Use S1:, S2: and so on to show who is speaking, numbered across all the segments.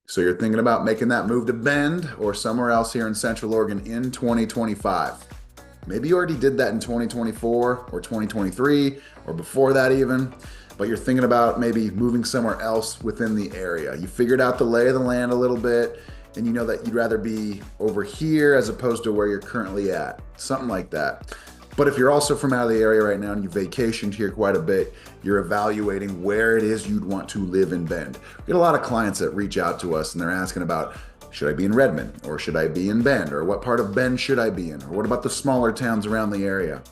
S1: So you're thinking about making that move to Bend or somewhere else here in Central Oregon in 2025. Maybe you already did that in 2024 or 2023 or before that even, but you're thinking about maybe moving somewhere else within the area. You figured out the lay of the land a little bit and you know that you'd rather be over here as opposed to where you're currently at, something like that. But if you're also from out of the area right now and you vacationed here quite a bit, you're evaluating where it is you'd want to live in Bend. We get a lot of clients that reach out to us and they're asking about, should I be in Redmond or should I be in Bend, or what part of Bend should I be in, or what about the smaller towns around the area?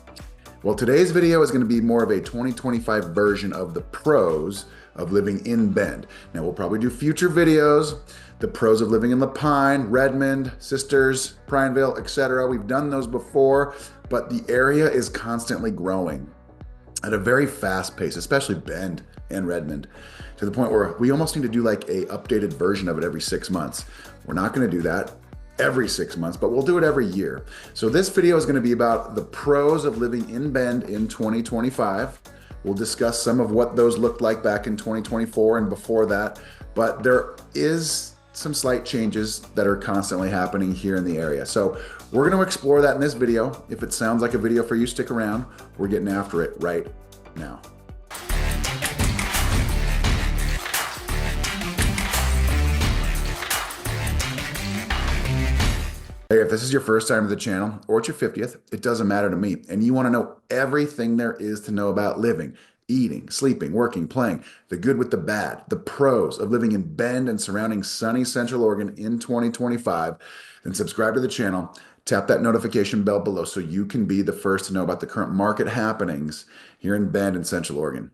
S1: Well, today's video is going to be more of a 2025 version of the pros of living in Bend. Now we'll probably do future videos, the pros of living in La Pine, Redmond, Sisters, Prineville, etc. We've done those before, but the area is constantly growing at a very fast pace, especially Bend and Redmond, to the point where we almost need to do like a updated version of it every 6 months. We're not going to do that every 6 months, but we'll do it every year. So this video is going to be about the pros of living in Bend in 2025. We'll discuss some of what those looked like back in 2024 and before that, but there is some slight changes that are constantly happening here in the area. So we're going to explore that in this video. If it sounds like a video for you, stick around. We're getting after it right now. Hey, if this is your first time to the channel or it's your 50th, it doesn't matter to me. And you want to know everything there is to know about living, eating, sleeping, working, playing, the good with the bad, the pros of living in Bend and surrounding sunny Central Oregon in 2025, then subscribe to the channel, tap that notification bell below so you can be the first to know about the current market happenings here in Bend and Central Oregon.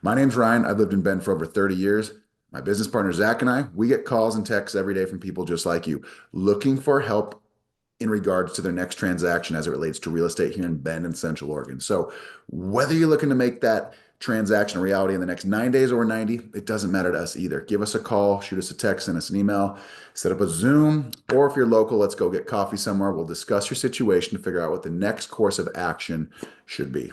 S1: My name's Ryan. I've lived in Bend for over 30 years. My business partner, Zach, and I, we get calls and texts every day from people just like you, looking for help in regards to their next transaction as it relates to real estate here in Bend and Central Oregon. So whether you're looking to make that transaction a reality in the next 9 days or 90, it doesn't matter to us either. Give us a call, shoot us a text, send us an email, set up a Zoom, or if you're local, let's go get coffee somewhere. We'll discuss your situation to figure out what the next course of action should be.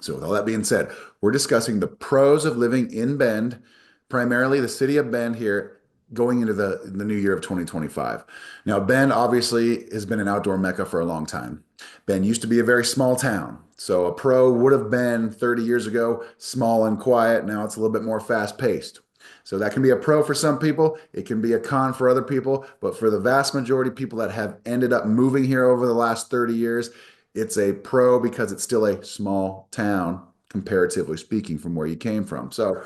S1: So with all that being said, we're discussing the pros of living in Bend, primarily the city of Bend here, going into the new year of 2025. Now, Bend obviously has been an outdoor mecca for a long time. Bend used to be a very small town. So a pro would have been 30 years ago, small and quiet. Now it's a little bit more fast paced. So that can be a pro for some people. It can be a con for other people. But for the vast majority of people that have ended up moving here over the last 30 years, it's a pro because it's still a small town, comparatively speaking, from where you came from. So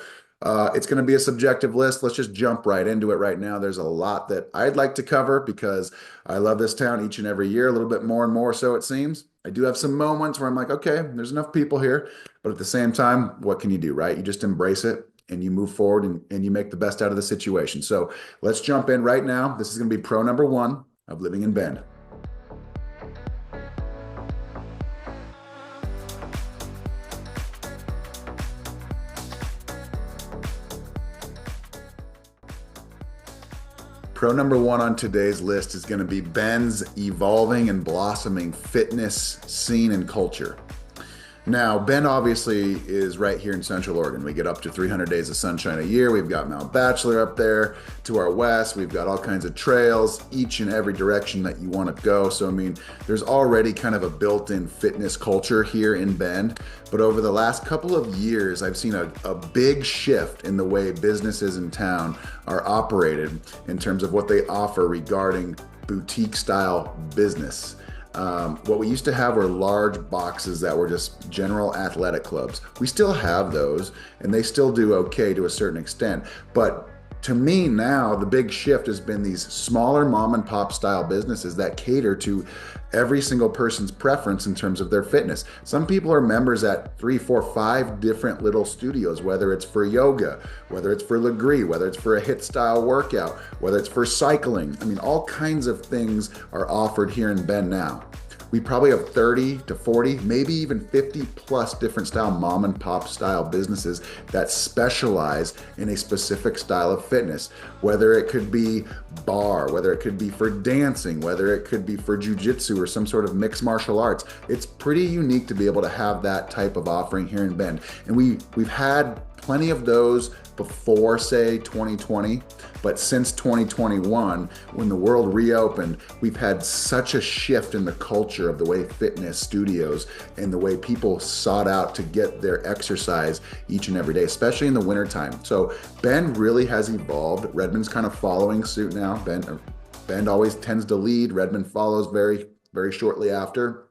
S1: it's going to be a subjective list. Let's just jump right into it right now. There's a lot that I'd like to cover because I love this town each and every year, a little bit more and more so it seems. I do have some moments where I'm like, okay, there's enough people here. But at the same time, what can you do, right? You just embrace it and you move forward and you make the best out of the situation. So let's jump in right now. This is going to be pro number one of living in Bend. Pro number one on today's list is going to be Bend's evolving and blossoming fitness scene and culture. Now, Bend obviously is right here in Central Oregon. We get up to 300 days of sunshine a year. We've got Mount Bachelor up there to our west. We've got all kinds of trails, each and every direction that you want to go. So, I mean, there's already kind of a built-in fitness culture here in Bend. But over the last couple of years, I've seen a big shift in the way businesses in town are operated in terms of what they offer regarding boutique style business. What we used to have were large boxes that were just general athletic clubs. We still have those and they still do okay to a certain extent. But to me now, the big shift has been these smaller mom and pop style businesses that cater to every single person's preference in terms of their fitness. Some people are members at 3, 4, 5 different little studios, whether it's for yoga, whether it's for Legree, whether it's for a HIIT style workout, whether it's for cycling. I mean, all kinds of things are offered here in Bend now. We probably have 30 to 40, maybe even 50 plus different style mom and pop style businesses that specialize in a specific style of fitness, whether it could be bar, whether it could be for dancing, whether it could be for jujitsu or some sort of mixed martial arts. It's pretty unique to be able to have that type of offering here in Bend. And we've had plenty of those before, say, 2020, but since 2021, when the world reopened, we've had such a shift in the culture of the way fitness studios and the way people sought out to get their exercise each and every day, especially in the wintertime. So Bend really has evolved. Redmond's kind of following suit now. Bend always tends to lead. Redmond follows very, very shortly after.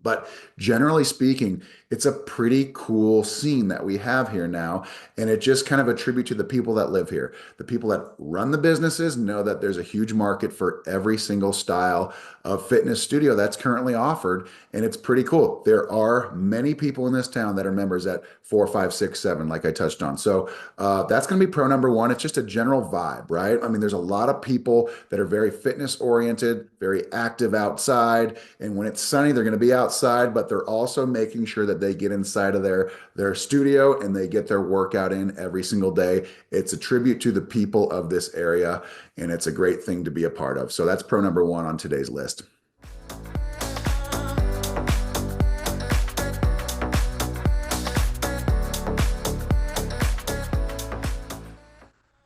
S1: But generally speaking, it's a pretty cool scene that we have here now. And it just kind of a tribute to the people that live here. The people that run the businesses know that there's a huge market for every single style of fitness studio that's currently offered. And it's pretty cool. There are many people in this town that are members at 4, 5, 6, 7, like I touched on. So that's going to be pro number one. It's just a general vibe, right? I mean, there's a lot of people that are very fitness oriented, very active outside. And when it's sunny, they're going to be outside, but they're also making sure that they get inside of their studio and they get their workout in every single day. It's a tribute to the people of this area, and it's a great thing to be a part of. So that's pro number one on today's list.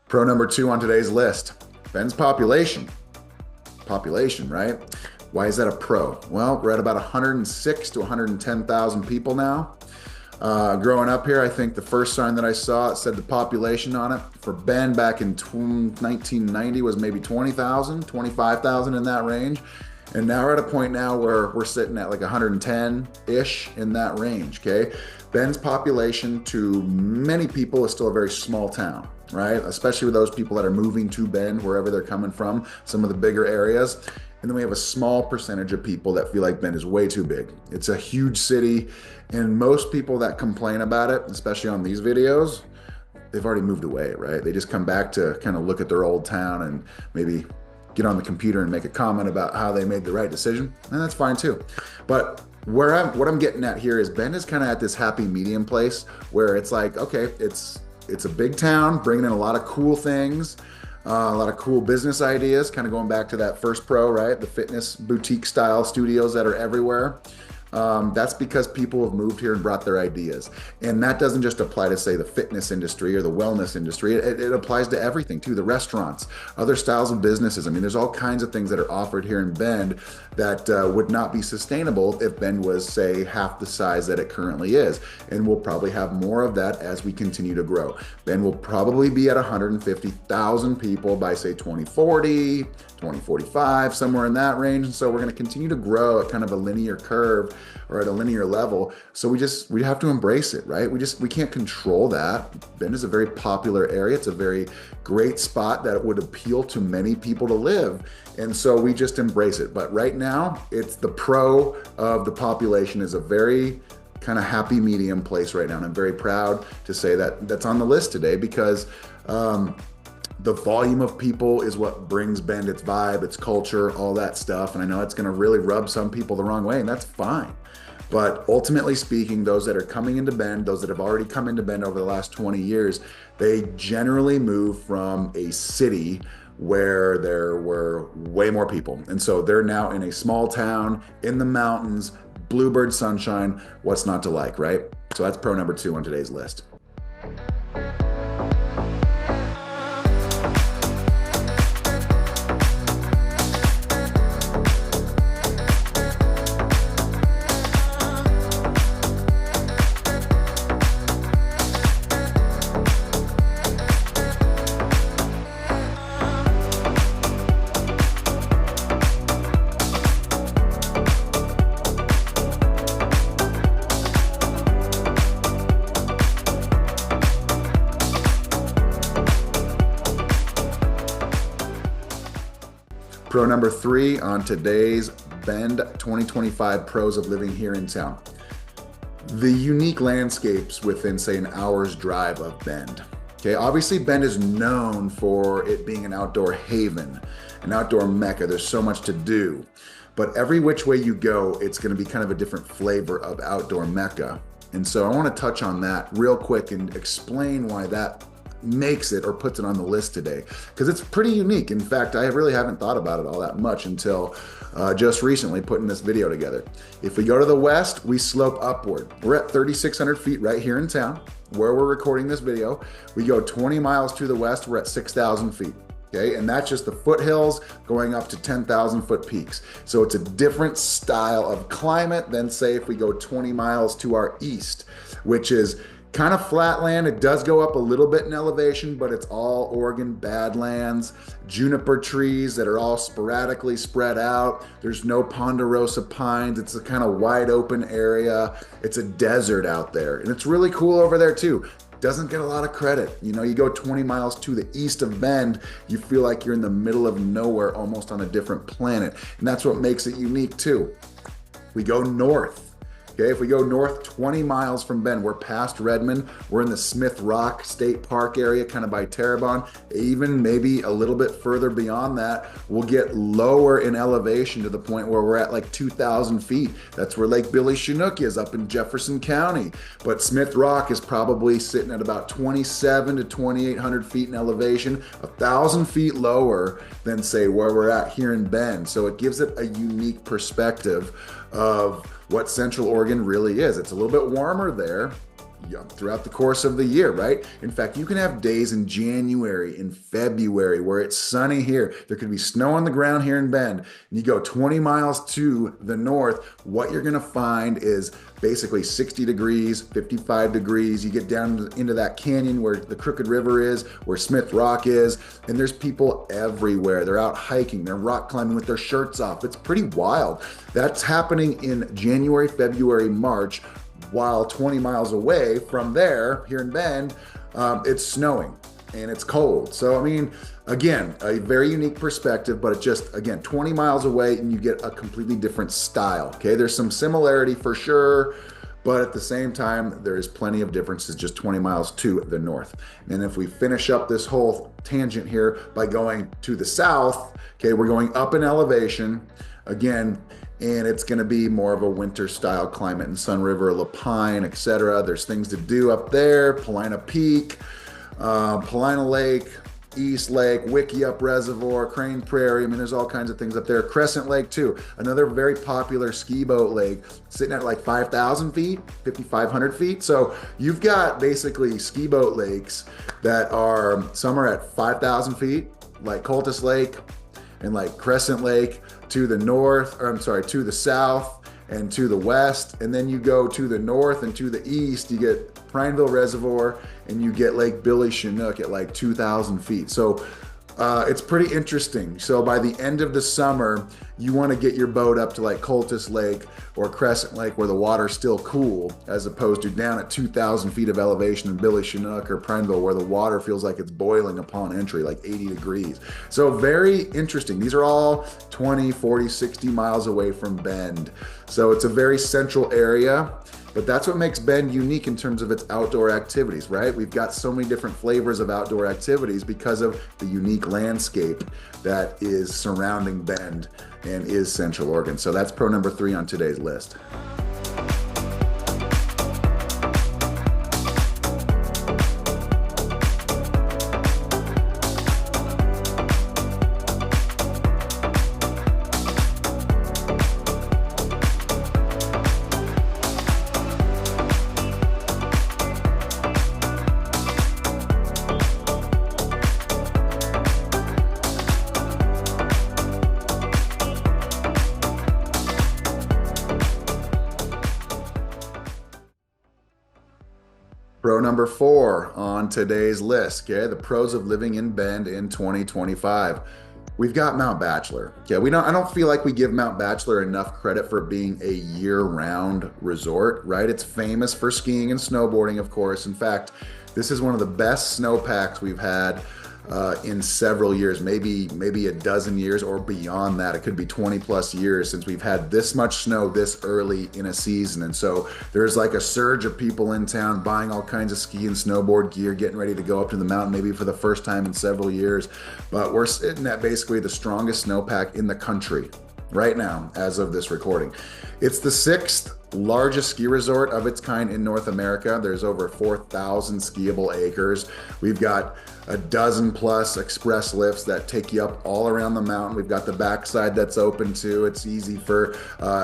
S1: Pro number two on today's list, Bend's population. Population, right? Why is that a pro? Well, we're at about 106 to 110,000 people now. Growing up here, I think the first sign that I saw, it said the population on it for Bend back in 1990 was maybe 20,000, 25,000 in that range. And now we're at a point now where we're sitting at like 110-ish in that range, okay? Bend's population to many people is still a very small town, right? Especially with those people that are moving to Bend, wherever they're coming from, some of the bigger areas. And then we have a small percentage of people that feel like Bend is way too big. It's a huge city, and most people that complain about it, especially on these videos, they've already moved away, right? They just come back to kind of look at their old town and maybe get on the computer and make a comment about how they made the right decision, and that's fine too. But what I'm getting at here is Bend is kind of at this happy medium place where it's like, okay, it's a big town, bringing in a lot of cool things, a lot of cool business ideas, kind of going back to that first pro, right? The fitness boutique style studios that are everywhere. That's because people have moved here and brought their ideas. And that doesn't just apply to, say, the fitness industry or the wellness industry. It applies to everything too, the restaurants, other styles of businesses. I mean, there's all kinds of things that are offered here in Bend that would not be sustainable if Bend was, say, half the size that it currently is. And we'll probably have more of that as we continue to grow. Bend will probably be at 150,000 people by, say, 2040, 2045, somewhere in that range. And so we're going to continue to grow at kind of a linear curve or at a linear level. So we have to embrace it, right? We can't control that. Bend is a very popular area. It's a very great spot that would appeal to many people to live. And so we just embrace it. But right now, it's the pro of the population is a very kind of happy medium place right now. And I'm very proud to say that that's on the list today because the volume of people is what brings Bend its vibe, its culture, all that stuff. And I know it's going to really rub some people the wrong way, and that's fine. But ultimately speaking, those that are coming into Bend, those that have already come into Bend over the last 20 years, they generally move from a city where there were way more people. And so they're now in a small town in the mountains, bluebird sunshine, what's not to like, right? So that's pro number two on today's list. Pro number three on today's Bend 2025 Pros of Living Here in Town. The unique landscapes within, say, an hour's drive of Bend. Okay, obviously Bend is known for it being an outdoor haven, an outdoor mecca. There's so much to do. But every which way you go, it's going to be kind of a different flavor of outdoor mecca. And so I want to touch on that real quick and explain why that makes it or puts it on the list today, because it's pretty unique. In fact, I really haven't thought about it all that much until just recently putting this video together. If we go to the west, we slope upward. We're at 3,600 feet right here in town where we're recording this video. We go 20 miles to the west, we're at 6,000 feet. Okay, and that's just the foothills going up to 10,000 foot peaks. So it's a different style of climate than, say, if we go 20 miles to our east, which is kind of flat land. It does go up a little bit in elevation, but it's all Oregon badlands, juniper trees that are all sporadically spread out. There's no ponderosa pines. It's a kind of wide open area. It's a desert out there, and it's really cool over there too. Doesn't get a lot of credit. You know, you go 20 miles to the east of Bend, you feel like you're in the middle of nowhere, almost on a different planet. And that's what makes it unique too. We go north. Okay, if we go north 20 miles from Bend, we're past Redmond. We're in the Smith Rock State Park area, kind of by Terrebonne. Even maybe a little bit further beyond that, we'll get lower in elevation to the point where we're at like 2,000 feet. That's where Lake Billy Chinook is, up in Jefferson County. But Smith Rock is probably sitting at about 27 to 2,800 feet in elevation, 1,000 feet lower than, say, where we're at here in Bend. So it gives it a unique perspective of what Central Oregon really is. It's a little bit warmer there throughout the course of the year, right? In fact, you can have days in January, in February, where it's sunny here. There could be snow on the ground here in Bend. And you go 20 miles to the north, what you're gonna find is basically 60 degrees, 55 degrees. You get down into that canyon where the Crooked River is, where Smith Rock is, and there's people everywhere. They're out hiking, they're rock climbing with their shirts off. It's pretty wild. That's happening in January, February, March, while 20 miles away from there, here in Bend, it's snowing and it's cold. So, I mean, again, a very unique perspective, but it just, again, 20 miles away and you get a completely different style, okay? There's some similarity for sure, but at the same time, there is plenty of differences just 20 miles to the north. And if we finish up this whole tangent here by going to the south, okay, we're going up in elevation, again, and it's going to be more of a winter style climate in Sun River, Lapine, etc. There's things to do up there. Paulina Peak, Paulina Lake, East Lake, Wickiup Reservoir, Crane Prairie. I mean, there's all kinds of things up there. Crescent Lake too, another very popular ski boat lake, sitting at like 5,000 feet, 5,500 feet. So you've got basically ski boat lakes that are, some are at 5,000 feet, like Cultus Lake and like Crescent Lake, to the north, or I'm sorry, to the south and to the west. And then you go to the north and to the east, you get Prineville Reservoir and you get Lake Billy Chinook at like 2,000 feet. So it's pretty interesting. So by the end of the summer, you want to get your boat up to like Cultus Lake or Crescent Lake where the water's still cool, as opposed to down at 2,000 feet of elevation in Billy Chinook or Prineville where the water feels like it's boiling upon entry, like 80 degrees. So very interesting. These are all 20, 40, 60 miles away from Bend. So it's a very central area. But that's what makes Bend unique in terms of its outdoor activities, right? We've got so many different flavors of outdoor activities because of the unique landscape that is surrounding Bend and is Central Oregon. So that's pro number 3 on today's list. Pro number 4 on today's list, okay? The pros of living in Bend in 2025. We've got Mount Bachelor. Okay, I don't feel like we give Mount Bachelor enough credit for being a year-round resort, right? It's famous for skiing and snowboarding, of course. In fact, this is one of the best snowpacks we've had in several years, maybe a dozen years or beyond that. It could be 20 plus years since we've had this much snow this early in a season. And so there's like a surge of people in town buying all kinds of ski and snowboard gear, getting ready to go up to the mountain, maybe for the first time in several years. But we're sitting at basically the strongest snowpack in the country right now as of this recording. It's the 6th largest ski resort of its kind in North America. There's over 4,000 skiable acres. We've got a dozen plus express lifts that take you up all around the mountain. We've got the backside that's open too. It's easy for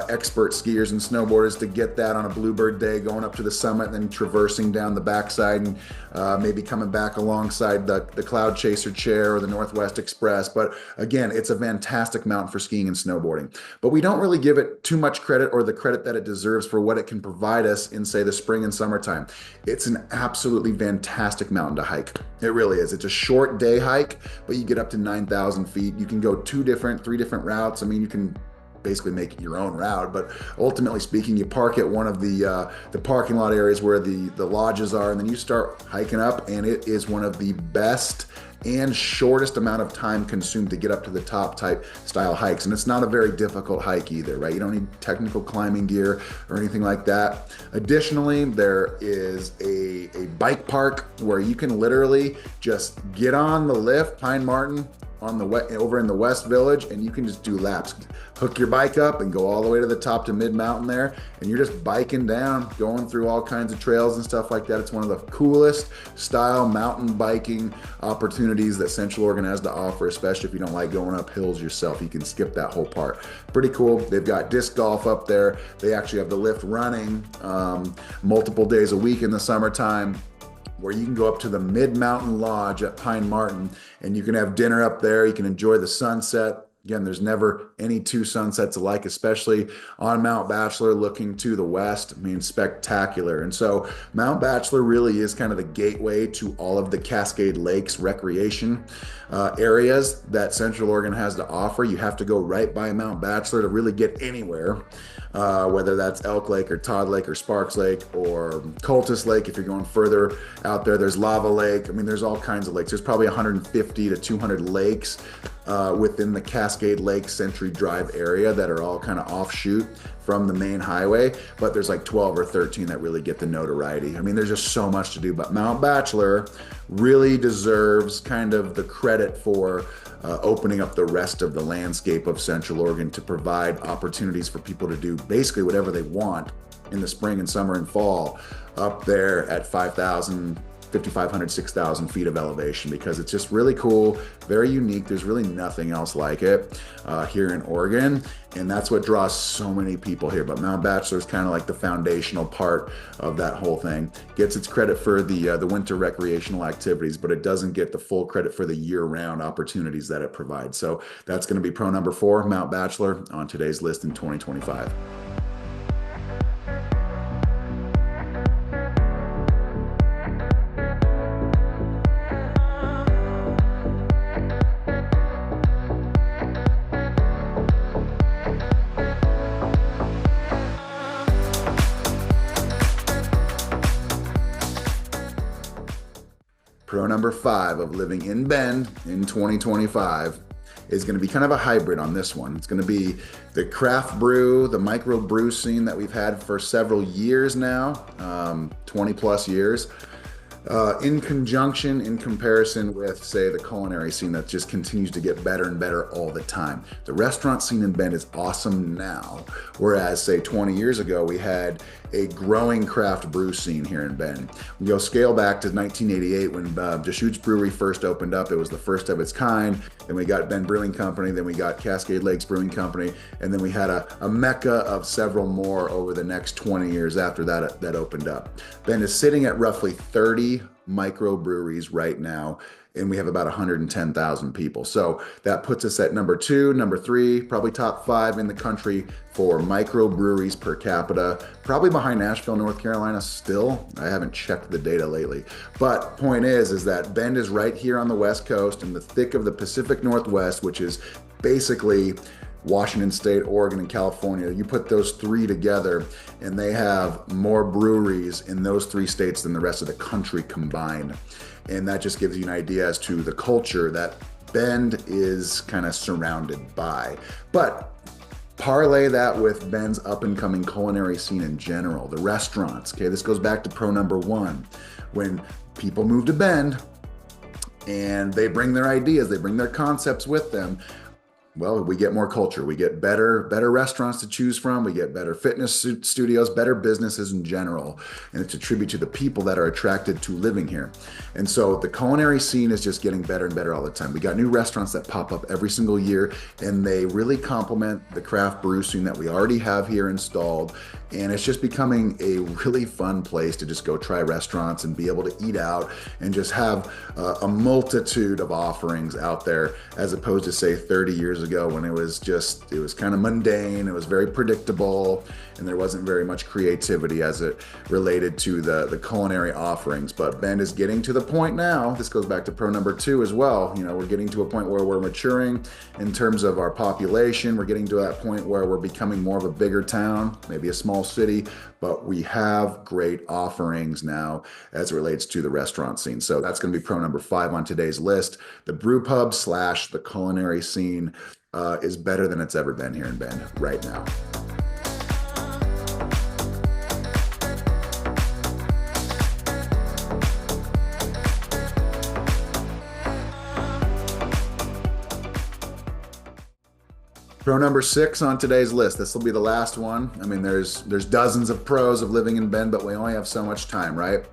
S1: expert skiers and snowboarders to get that on a bluebird day, going up to the summit and then traversing down the backside and maybe coming back alongside the Cloud Chaser chair or the Northwest Express. But again, it's a fantastic mountain for skiing and snowboarding. But we don't really give it too much credit or the credit that it deserves for what it can provide us in, say, the spring and summertime. It's an absolutely fantastic mountain to hike. It really is. It's a short day hike, but you get up to 9,000 feet. You can go 3 different routes. I mean, you can basically make your own route, but ultimately speaking, you park at one of the parking lot areas where the lodges are, and then you start hiking up, and it is one of the best and shortest amount of time consumed to get up to the top type style hikes. And it's not a very difficult hike either, right? You don't need technical climbing gear or anything like that. Additionally, there is a bike park where you can literally just get on the lift, Pine Martin, over in the West Village, and you can just do laps. Hook your bike up and go all the way to the top to mid-mountain there, and you're just biking down, going through all kinds of trails and stuff like that. It's one of the coolest style mountain biking opportunities that Central Oregon has to offer, especially if you don't like going up hills yourself. You can skip that whole part. Pretty cool. They've got disc golf up there. They actually have the lift running multiple days a week in the summertime, where you can go up to the Mid-Mountain Lodge at Pine Martin, and you can have dinner up there. You can enjoy the sunset. Again, there's never any two sunsets alike, especially on Mount Bachelor looking to the west. I mean, spectacular. And so Mount Bachelor really is kind of the gateway to all of the Cascade Lakes recreation areas that Central Oregon has to offer. You have to go right by Mount Bachelor to really get anywhere, whether that's Elk Lake or Todd Lake or Sparks Lake or Cultus Lake. If you're going further out there, there's Lava Lake. I mean, there's all kinds of lakes. There's probably 150 to 200 lakes within the Cascade Lake Century Drive area that are all kind of offshoot from the main highway, but there's like 12 or 13 that really get the notoriety. I mean, there's just so much to do, but Mount Bachelor really deserves kind of the credit for opening up the rest of the landscape of Central Oregon to provide opportunities for people to do basically whatever they want in the spring and summer and fall up there at 5,000, 5,500, 6,000 feet of elevation, because it's just really cool, very unique. There's really nothing else like it here in Oregon, and that's what draws so many people here. But Mount Bachelor is kind of like the foundational part of that whole thing. Gets its credit for the winter recreational activities, but it doesn't get the full credit for the year-round opportunities that it provides. So that's going to be pro number 4, Mount Bachelor, on today's list in 2025. Pro number 5 of living in Bend in 2025 is going to be kind of a hybrid on this one. It's going to be the craft brew, the micro brew scene that we've had for several years now, 20 plus years, in comparison with, say, the culinary scene that just continues to get better and better all the time. The restaurant scene in Bend is awesome now, whereas, say, 20 years ago, we had a growing craft brew scene here in Bend. We go scale back to 1988 when Deschutes Brewery first opened up. It was the first of its kind. Then we got Bend Brewing Company, then we got Cascade Lakes Brewing Company, and then we had a mecca of several more over the next 20 years after that opened up. Bend is sitting at roughly 30 microbreweries right now, and we have about 110,000 people. So that puts us at number 2, number 3, probably top 5 in the country for microbreweries per capita, probably behind Nashville, North Carolina still. I haven't checked the data lately. But point is that Bend is right here on the West Coast in the thick of the Pacific Northwest, which is basically Washington State, Oregon, and California. You put those 3 together, and they have more breweries in those 3 states than the rest of the country combined. And that just gives you an idea as to the culture that Bend is kind of surrounded by. But parlay that with Bend's up-and-coming culinary scene in general, the restaurants. Okay, this goes back to pro number 1. When people move to Bend and they bring their ideas, they bring their concepts with them, Well, we get more culture. We get better restaurants to choose from. We get better fitness studios, better businesses in general. And it's a tribute to the people that are attracted to living here. And so the culinary scene is just getting better and better all the time. We got new restaurants that pop up every single year, and they really complement the craft brew scene that we already have here installed. And it's just becoming a really fun place to just go try restaurants and be able to eat out and just have a multitude of offerings out there, as opposed to say 30 years ago when it was kind of mundane, it was very predictable, and there wasn't very much creativity as it related to the culinary offerings. But Bend is getting to the point now, this goes back to pro number 2 as well, we're getting to a point where we're maturing in terms of our population. We're getting to that point where we're becoming more of a bigger town, maybe a small city, but we have great offerings now as it relates to the restaurant scene. So that's going to be pro number 5 on today's list. The brew pub / the culinary scene is better than it's ever been here in Bend right now. Pro number 6 on today's list. This will be the last one. I mean, there's dozens of pros of living in Bend, but we only have so much time, right?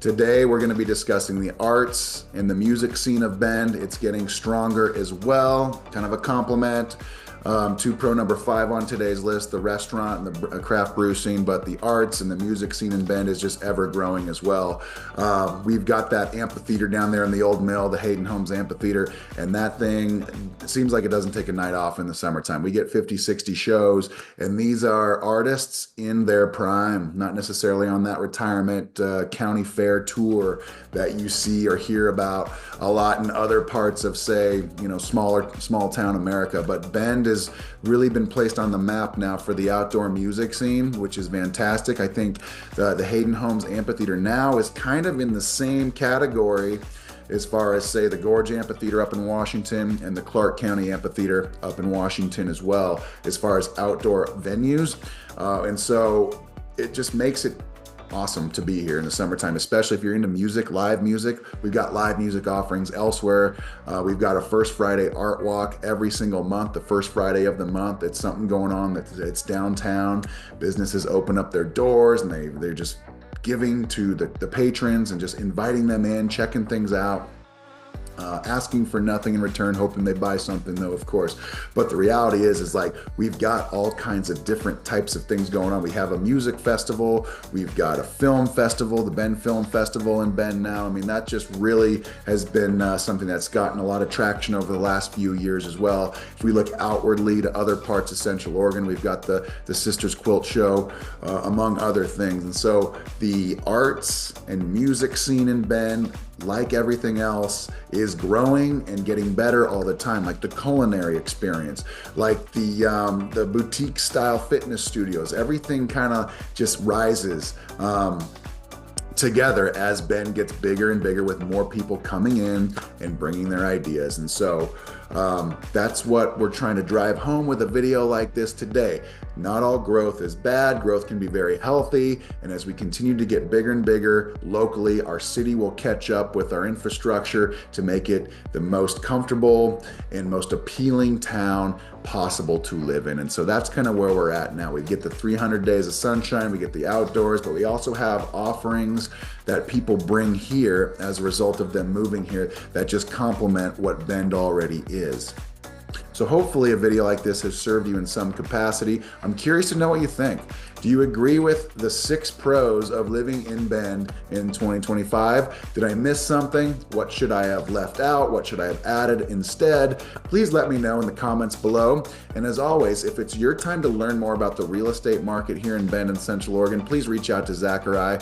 S1: Today, we're going to be discussing the arts and the music scene of Bend. It's getting stronger as well, kind of a compliment to pro number 5 on today's list, the restaurant and the craft brew scene, but the arts and the music scene in Bend is just ever growing as well. We've got that amphitheater down there in the old mill, the Hayden Homes Amphitheater, and that thing, it seems like it doesn't take a night off in the summertime. We get 50, 60 shows, and these are artists in their prime, not necessarily on that retirement county fair tour that you see or hear about a lot in other parts of, say, small town America. But Bend has really been placed on the map now for the outdoor music scene, which is fantastic. I think the Hayden Homes Amphitheater now is kind of in the same category as far as, say, the Gorge Amphitheater up in Washington and the Clark County Amphitheater up in Washington as well, as far as outdoor venues. And so it just makes it awesome to be here in the summertime, especially if you're into music, live music. We've got live music offerings elsewhere. We've got a First Friday art walk every single month, the first Friday of the month. It's something going on it's downtown. Businesses open up their doors and they're just giving to the patrons and just inviting them in, checking things out. Asking for nothing in return, hoping they buy something though, of course. But the reality is like we've got all kinds of different types of things going on. We have a music festival, we've got a film festival, the Bend Film Festival in Bend now. I mean, that just really has been something that's gotten a lot of traction over the last few years as well. If we look outwardly to other parts of Central Oregon, we've got the Sisters Quilt Show, among other things. And so the arts and music scene in Bend, like everything else, is growing and getting better all the time. Like the culinary experience, like the boutique style fitness studios, everything kind of just rises together as Bend gets bigger and bigger, with more people coming in and bringing their ideas. And so that's what we're trying to drive home with a video like this today. Not all growth is bad. Growth can be very healthy. And as we continue to get bigger and bigger locally, our city will catch up with our infrastructure to make it the most comfortable and most appealing town possible to live in. And so that's kind of where we're at now. We get the 300 days of sunshine, we get the outdoors, but we also have offerings that people bring here as a result of them moving here that just complement what Bend already is. So hopefully a video like this has served you in some capacity. I'm curious to know what you think. Do you agree with the 6 pros of living in Bend in 2025? Did I miss something? What should I have left out? What should I have added instead? Please let me know in the comments below. And as always, if it's your time to learn more about the real estate market here in Bend and Central Oregon, please reach out to Zach or I,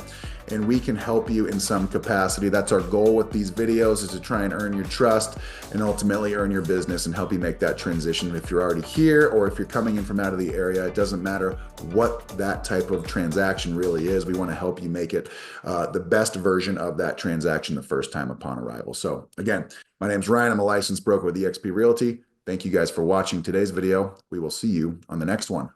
S1: and we can help you in some capacity. That's our goal with these videos, is to try and earn your trust and ultimately earn your business and help you make that transition. If you're already here or if you're coming in from out of the area, it doesn't matter what that type of transaction really is. We want to help you make it the best version of that transaction the first time upon arrival. So again, my name's Ryan. I'm a licensed broker with eXp Realty. Thank you guys for watching today's video. We will see you on the next one.